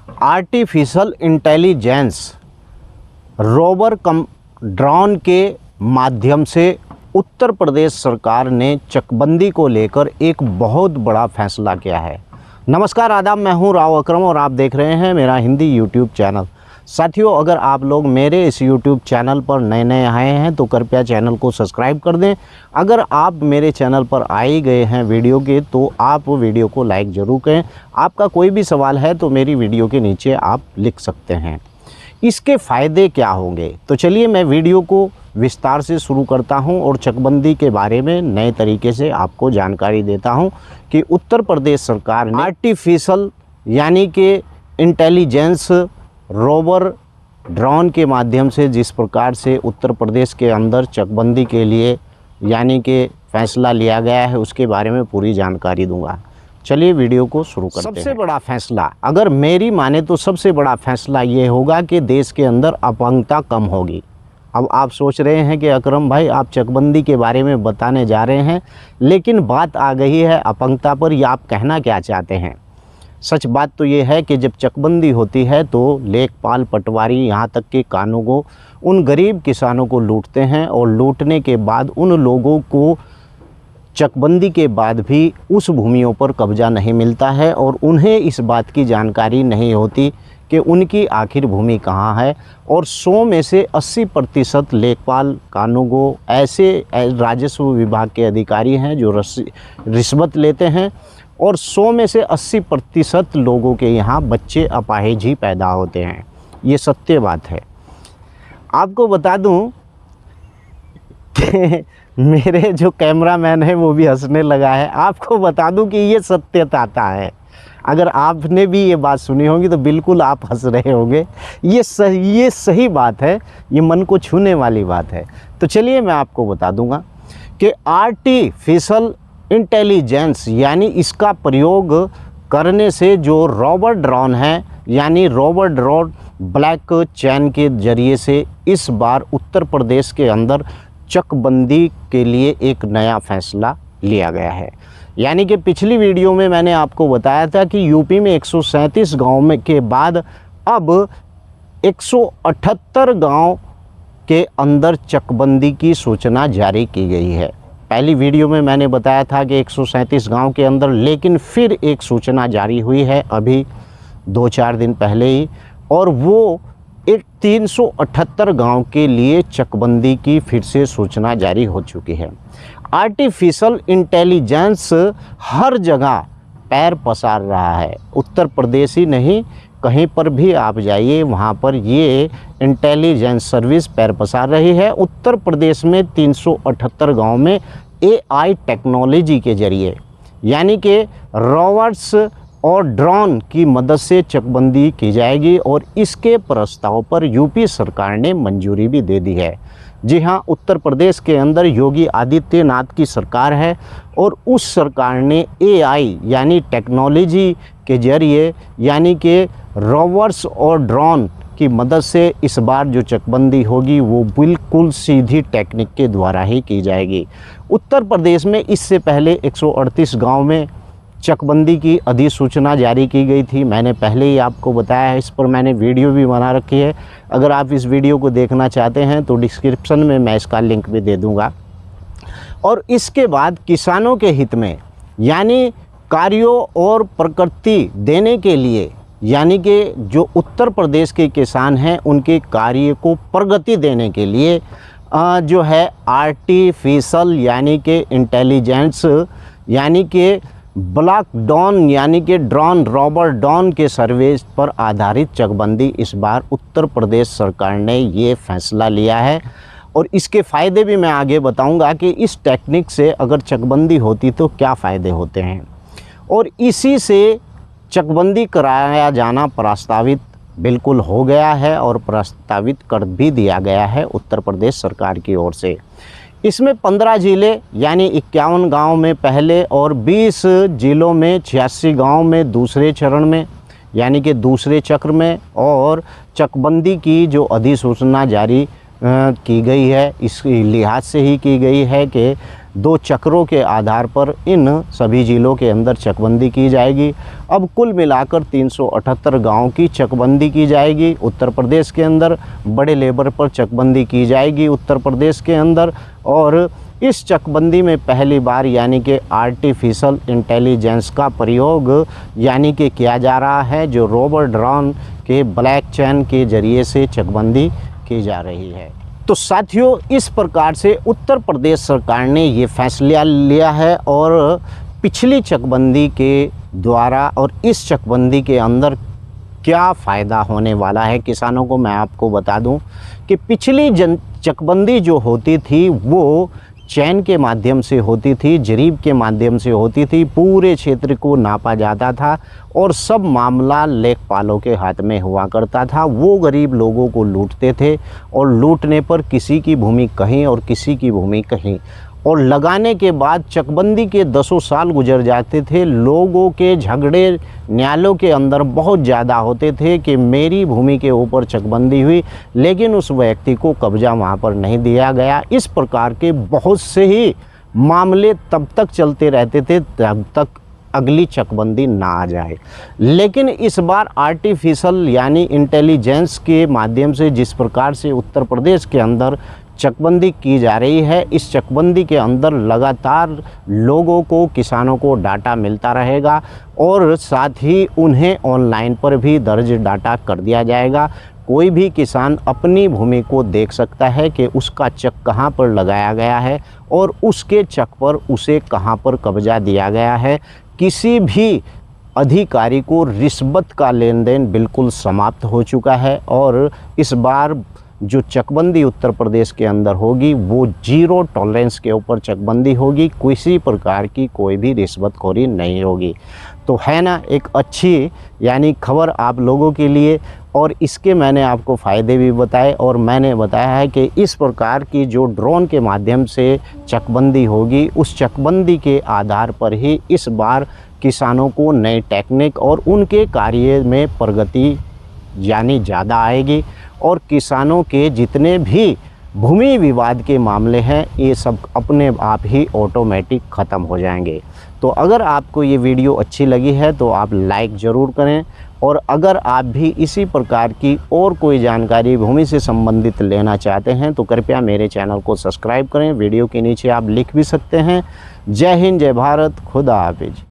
Artificial intelligence rover कम drone के माध्यम से उत्तर प्रदेश सरकार ने चकबंदी को लेकर एक बहुत बड़ा फैसला किया है। नमस्कार, आदाब, मैं हूं राव अकरम और आप देख रहे हैं मेरा हिंदी यूट्यूब चैनल। साथियों, अगर आप लोग मेरे इस यूट्यूब चैनल पर नए आए हैं तो कृपया चैनल को सब्सक्राइब कर दें। अगर आप मेरे चैनल पर आए गए हैं वीडियो के तो आप वीडियो को लाइक ज़रूर करें। आपका कोई भी सवाल है तो मेरी वीडियो के नीचे आप लिख सकते हैं। इसके फ़ायदे क्या होंगे, तो चलिए मैं वीडियो को विस्तार से शुरू करता हूं और चकबंदी के बारे में नए तरीके से आपको जानकारी देता हूं कि उत्तर प्रदेश सरकार ने आर्टिफिशियल यानी कि इंटेलिजेंस रोवर ड्रोन के माध्यम से जिस प्रकार से उत्तर प्रदेश के अंदर चकबंदी के लिए यानी कि फ़ैसला लिया गया है उसके बारे में पूरी जानकारी दूंगा। चलिए वीडियो को शुरू करते हैं। सबसे बड़ा फैसला, अगर मेरी माने तो सबसे बड़ा फैसला ये होगा कि देश के अंदर अपंगता कम होगी। अब आप सोच रहे हैं कि अकरम भाई आप चकबंदी के बारे में बताने जा रहे हैं, लेकिन बात आ गई है अपंगता पर, या आप कहना क्या चाहते हैं। सच बात तो ये है कि जब चकबंदी होती है तो लेखपाल, पटवारी, यहाँ तक कि कानूगो उन गरीब किसानों को लूटते हैं और लूटने के बाद उन लोगों को चकबंदी के बाद भी उस भूमियों पर कब्जा नहीं मिलता है और उन्हें इस बात की जानकारी नहीं होती कि उनकी आखिर भूमि कहाँ है। और 100 में से 80% लेखपाल, कानूगो ऐसे राजस्व विभाग के अधिकारी हैं जो रिश्वत लेते हैं और 100 में से 80% लोगों के यहाँ बच्चे अपाहिज ही पैदा होते हैं। ये सत्य बात है। आपको बता दूं कि मेरे जो कैमरामैन है वो भी हंसने लगा है। आपको बता दूं कि ये सत्यता है। अगर आपने भी ये बात सुनी होगी तो बिल्कुल आप हंस रहे होंगे। ये सही बात है, ये मन को छूने वाली बात है। तो चलिए मैं आपको बता दूंगा कि आर्टिफिशियल इंटेलिजेंस यानी इसका प्रयोग करने से जो रोवर ड्रोन है यानी रोवर ड्रोन ब्लैक चेन के ज़रिए से इस बार उत्तर प्रदेश के अंदर चकबंदी के लिए एक नया फैसला लिया गया है। यानी कि पिछली वीडियो में मैंने आपको बताया था कि यूपी में 137 गाँव में के बाद अब 178 गाँव के अंदर चकबंदी की सूचना जारी की गई है। पहली वीडियो में मैंने बताया था कि 137 गांव के अंदर, लेकिन फिर एक सूचना जारी हुई है अभी 2-4 दिन पहले ही, और वो एक 378 गांव के लिए चकबंदी की फिर से सूचना जारी हो चुकी है। आर्टिफिशियल इंटेलिजेंस हर जगह पैर पसार रहा है। उत्तर प्रदेश ही नहीं, कहीं पर भी आप जाइए वहाँ पर ये इंटेलिजेंस सर्विस पैर पसार रही है। उत्तर प्रदेश में 378 गांव में AI टेक्नोलॉजी के ज़रिए यानी कि रोवर्स और ड्रोन की मदद से चकबंदी की जाएगी और इसके प्रस्ताव पर यूपी सरकार ने मंजूरी भी दे दी है। जी हाँ, उत्तर प्रदेश के अंदर योगी आदित्यनाथ की सरकार है और उस सरकार ने AI यानी टेक्नोलॉजी के ज़रिए यानी कि रोवर्स और ड्रोन की मदद से इस बार जो चकबंदी होगी वो बिल्कुल सीधी टेक्निक के द्वारा ही की जाएगी। उत्तर प्रदेश में इससे पहले 138 गांव में चकबंदी की अधिसूचना जारी की गई थी। मैंने पहले ही आपको बताया है, इस पर मैंने वीडियो भी बना रखी है। अगर आप इस वीडियो को देखना चाहते हैं तो डिस्क्रिप्शन में मैं इसका लिंक भी दे दूँगा। और इसके बाद किसानों के हित में यानी कार्यों और प्रकृति देने के लिए यानी कि जो उत्तर प्रदेश के किसान हैं उनके कार्य को प्रगति देने के लिए जो है आर्टिफिशियल यानी कि इंटेलिजेंस यानी कि ब्लैक ड्रोन यानी कि ड्रोन रोवर ड्रोन के सर्विस पर आधारित चकबंदी इस बार उत्तर प्रदेश सरकार ने ये फैसला लिया है। और इसके फ़ायदे भी मैं आगे बताऊंगा कि इस टेक्निक से अगर चकबंदी होती तो क्या फ़ायदे होते हैं, और इसी से चकबंदी कराया जाना प्रस्तावित बिल्कुल हो गया है और प्रस्तावित कर भी दिया गया है उत्तर प्रदेश सरकार की ओर से। इसमें 15 ज़िले यानी 51 गांव में पहले और 20 ज़िलों में 86 गांव में दूसरे चरण में यानी कि दूसरे चक्र में, और चकबंदी की जो अधिसूचना जारी की गई है इस लिहाज से ही की गई है कि 2 चक्रों के आधार पर इन सभी ज़िलों के अंदर चकबंदी की जाएगी। अब कुल मिलाकर 378 गाँव की चकबंदी की जाएगी उत्तर प्रदेश के अंदर। बड़े लेवल पर चकबंदी की जाएगी उत्तर प्रदेश के अंदर। और इस चकबंदी में पहली बार यानी कि आर्टिफिशियल इंटेलिजेंस का प्रयोग यानी कि किया जा रहा है, जो रोबोट ड्रोन के ब्लॉकचेन के ज़रिए से चकबंदी की जा रही है। तो साथियों, इस प्रकार से उत्तर प्रदेश सरकार ने ये फैसला लिया है और पिछली चकबंदी के द्वारा और इस चकबंदी के अंदर क्या फ़ायदा होने वाला है किसानों को, मैं आपको बता दूं कि पिछली चकबंदी जो होती थी वो चैन के माध्यम से होती थी, जरीब के माध्यम से होती थी, पूरे क्षेत्र को नापा जाता था और सब मामला लेखपालों के हाथ में हुआ करता था। वो गरीब लोगों को लूटते थे और लूटने पर किसी की भूमि कहीं और किसी की भूमि कहीं, और लगाने के बाद चकबंदी के 10 साल गुजर जाते थे। लोगों के झगड़े न्यायालयों के अंदर बहुत ज़्यादा होते थे कि मेरी भूमि के ऊपर चकबंदी हुई लेकिन उस व्यक्ति को कब्जा वहाँ पर नहीं दिया गया। इस प्रकार के बहुत से ही मामले तब तक चलते रहते थे तब तक अगली चकबंदी ना आ जाए। लेकिन इस बार आर्टिफिशियल यानी इंटेलिजेंस के माध्यम से जिस प्रकार से उत्तर प्रदेश के अंदर चकबंदी की जा रही है, इस चकबंदी के अंदर लगातार लोगों को, किसानों को डाटा मिलता रहेगा और साथ ही उन्हें ऑनलाइन पर भी दर्ज डाटा कर दिया जाएगा। कोई भी किसान अपनी भूमि को देख सकता है कि उसका चक कहाँ पर लगाया गया है और उसके चक पर उसे कहाँ पर कब्जा दिया गया है। किसी भी अधिकारी को रिश्वत का लेन देन बिल्कुल समाप्त हो चुका है और इस बार जो चकबंदी उत्तर प्रदेश के अंदर होगी वो 0 टॉलरेंस के ऊपर चकबंदी होगी। किसी प्रकार की कोई भी रिश्वतखोरी नहीं होगी। तो है ना एक अच्छी यानी खबर आप लोगों के लिए, और इसके मैंने आपको फ़ायदे भी बताए और मैंने बताया है कि इस प्रकार की जो ड्रोन के माध्यम से चकबंदी होगी उस चकबंदी के आधार पर ही इस बार किसानों को नई टेक्निक और उनके कार्य में प्रगति यानी ज़्यादा आएगी और किसानों के जितने भी भूमि विवाद के मामले हैं ये सब अपने आप ही ऑटोमेटिक ख़त्म हो जाएंगे। तो अगर आपको ये वीडियो अच्छी लगी है तो आप लाइक ज़रूर करें, और अगर आप भी इसी प्रकार की और कोई जानकारी भूमि से संबंधित लेना चाहते हैं तो कृपया मेरे चैनल को सब्सक्राइब करें। वीडियो के नीचे आप लिख भी सकते हैं। जय हिंद, जय भारत, खुदा हाफिज।